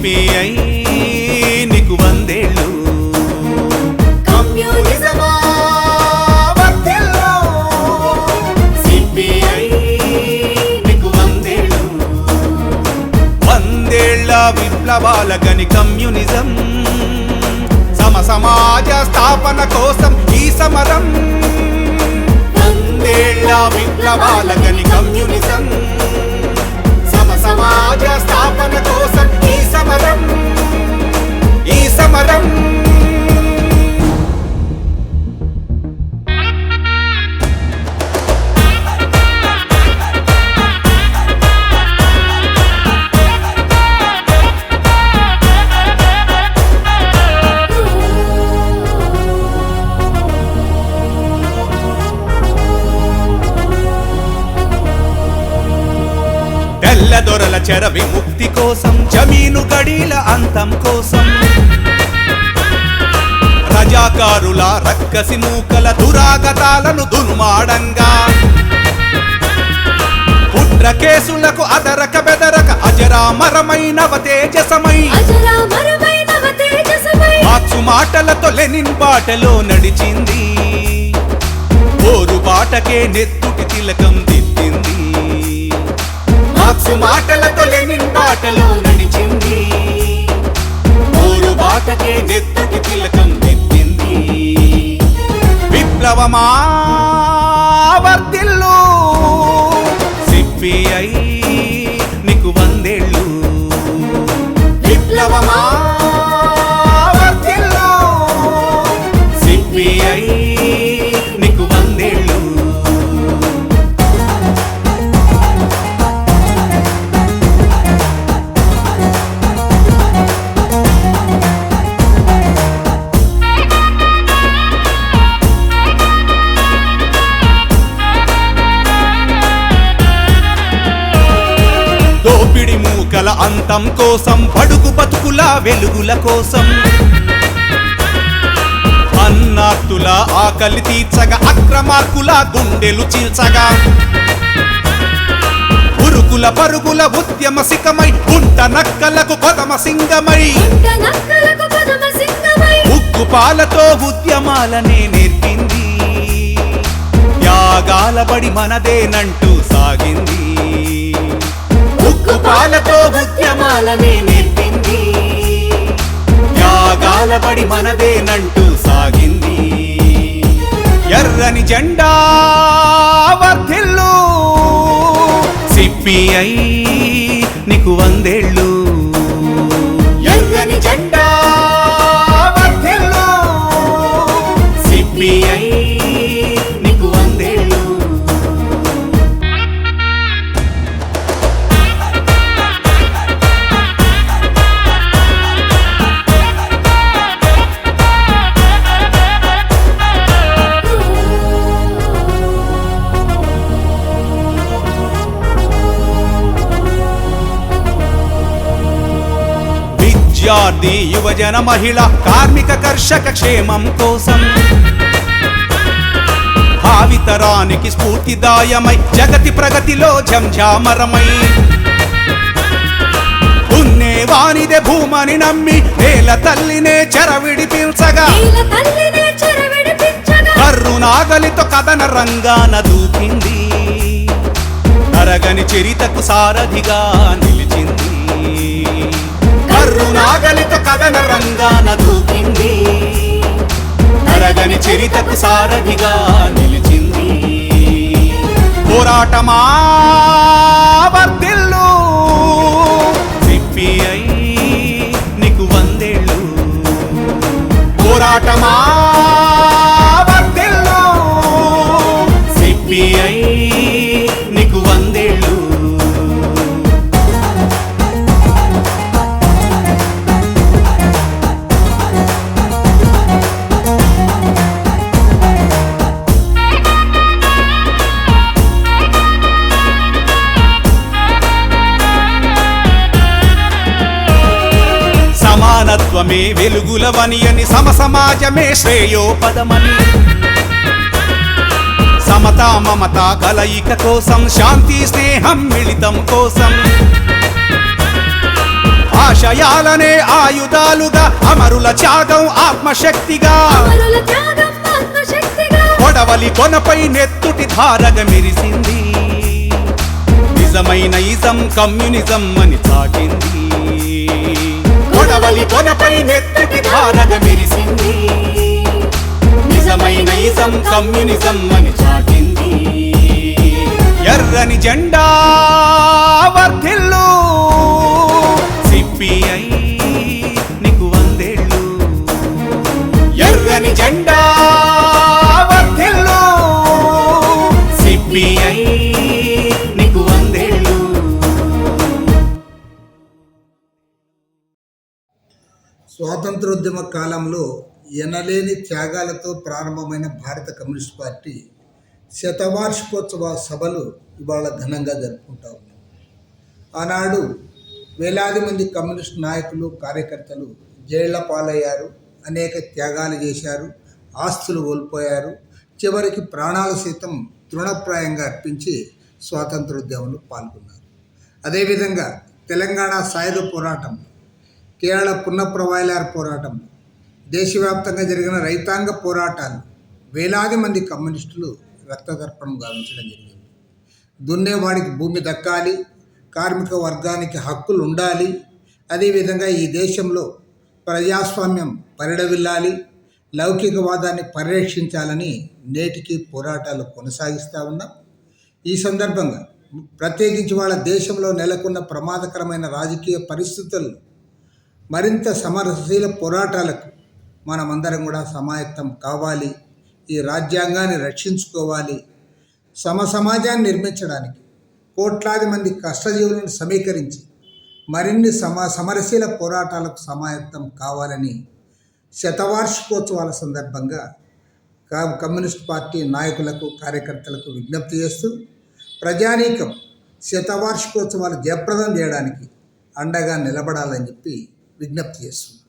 CPI నీకు వందేళ్ళు కమ్యూనిజమా వర్ధిల్లు CPI నీకు వందేళ్ళు వందేళ్ల విప్లవాల గని కమ్యూనిజం సమాజ స్థాపన కోసం ఈ సమరం వందేళ్ల విప్లవాల గని కమ్యూనిజం సమాజ స్థాపన కోసం ఈ సమరం తెల్లదొరల చెర విముక్తి కోసం జమీను గడీల అంతం కోసం రజాకారుల రక్కసి మూకల దురాగతాలను దుర్మాడంగా పుట్ర కేసులకు అదరక బెదరక అజరామరమైనవ తేజసమై మార్క్సు మాటలతో లెనిన్ బాటలో నడిచింది ఓరు బాటకే నెత్తుటి తిలకం దిద్దింది మార్క్సు మాటలతో లెనిన్ బాటలో నడిచింది ఓరు బాటకే నెత్తుటి తిలకం దిద్దింది విప్లవమా వర్ధిల్లు సిపిఐ నీకు వందేళ్ళు విప్లవమా వర్ధిల్లు సిపిఐ నీకు వందేళ్ళు దోపిడి మూకల అంతం కోసం బడుగు బతుకుల వెలుగుల కోసం అన్నార్తుల ఆకలి తీర్చగా అక్రమార్కుల గుండెలు చీల్చగా ఉరుకుల పరుగుల ఉద్యమ సికమై గుంట నక్కలకు కొదమ సింగమై ఉక్కు పాలతో ఉద్యమాలనే నేర్పింది త్యాగాల బడి మనదేనంటూ సాగింది ఉక్కు పాలతో ఉద్యమాలనే నేర్పింది త్యాగాల బడి మనదేనంటూ సాగింది ఎర్రని జెండా వర్ధిల్లు సిపిఐ నీకు వందేళ్ళు ఎర్రని జెండా వర్ధిల్లు సిపిఐ నీకు వందేళ్ళు విద్యార్థి యువజన మహిళ కార్మిక కర్షక క్షేమం కోసం భావితరానికి స్ఫూర్తిదాయమై జగతి ప్రగతిలో జంఝామరమై ఉన్నేవానిదే భూమని నమ్మి నేల తల్లినే చెర విడిపించగా కర్రునాగలితో కథన రంగాన దూకింది తరగని చరితకు సారథిగా నిలిచింది కర్రునాగలితో కథన రంగాన దూకింది తరగని చరితకు సారథిగా నిలిచింది పోరాటమా వర్ధిల్లు సిపిఐ నీకు వందేళ్ళు పోరాటమా వర్ధిల్లు సిపిఐ నీకు వందేళ్ళు సమానత్వమే వెలుగులవని సమసమాజమే శ్రేయోపదమని సమతా మమత కలయిక కోసం శాంతి స్నేహం మిళితం కోసం ఆశయాలనే ఆయుధాలుగా అమరుల త్యాగం ఆత్మశక్తిగా కొడవలి కొనపై నెత్తుటి ధారగా మెరిసింది నిజమైన ఇజం కమ్యూనిజం అని చాటింది కొడవలి కొనపై నెత్తుటి ధారగా మెరిసింది నిజమైన ఇజం కమ్యూనిజం అని చాటింది ఎర్రని జెండా వర్ధిల్లు సిపిఐ నీకు వందేళ్ళు ఎర్రని జెండా వర్ధిల్లు సిపిఐ నీకు వందేళ్ళు. స్వాతంత్రోద్యమ కాలంలో ఎనలేని త్యాగాలతో ప్రారంభమైన భారత కమ్యూనిస్ట్ పార్టీ శతవార్షికోత్సవ సభలు ఇవాళ ఘనంగా జరుపుకుంటా ఉన్నాం. ఆనాడు వేలాది మంది కమ్యూనిస్ట్ నాయకులు కార్యకర్తలు జైళ్ల పాలయ్యారు, అనేక త్యాగాలు చేశారు, ఆస్తులు కోల్పోయారు, చివరికి ప్రాణాలు సైతం తృణప్రాయంగా అర్పించి స్వాతంత్రోద్యమంలో పాల్గొన్నారు. అదేవిధంగా తెలంగాణ సాయుధ పోరాటం, కేరళ పున్నప్రవాయిలార్ పోరాటం, దేశవ్యాప్తంగా జరిగిన రైతాంగ పోరాటాలు వేలాది మంది కమ్యూనిస్టులు రక్తతర్పణం గావించడం జరిగింది. దున్నేవాడికి భూమి దక్కాలి, కార్మిక వర్గానికి హక్కులు ఉండాలి, అదేవిధంగా ఈ దేశంలో ప్రజాస్వామ్యం పరిడవిల్లాలి, లౌకికవాదాన్ని పరిరక్షించాలని నేటికి పోరాటాలు కొనసాగిస్తూ ఉన్నాం. ఈ సందర్భంగా ప్రత్యేకించి వాళ్ళ దేశంలో నెలకొన్న ప్రమాదకరమైన రాజకీయ పరిస్థితులు మరింత సమరశీల పోరాటాలకు మనమందరం కూడా సమాయత్తం కావాలి. ఈ రాజ్యాంగాన్ని రక్షించుకోవాలి. సమాజాన్ని నిర్మించడానికి కోట్లాది మంది కష్టజీవులను సమీకరించి మరిన్ని సమరశీల పోరాటాలకు సమాయత్తం కావాలని శతవార్షికోత్సవాల సందర్భంగా కమ్యూనిస్ట్ పార్టీ నాయకులకు కార్యకర్తలకు విజ్ఞప్తి చేస్తూ ప్రజానీకం శతవార్షికోత్సవాలు జయప్రదం చేయడానికి అండగా నిలబడాలని చెప్పి విజ్ఞప్తి చేస్తుంది.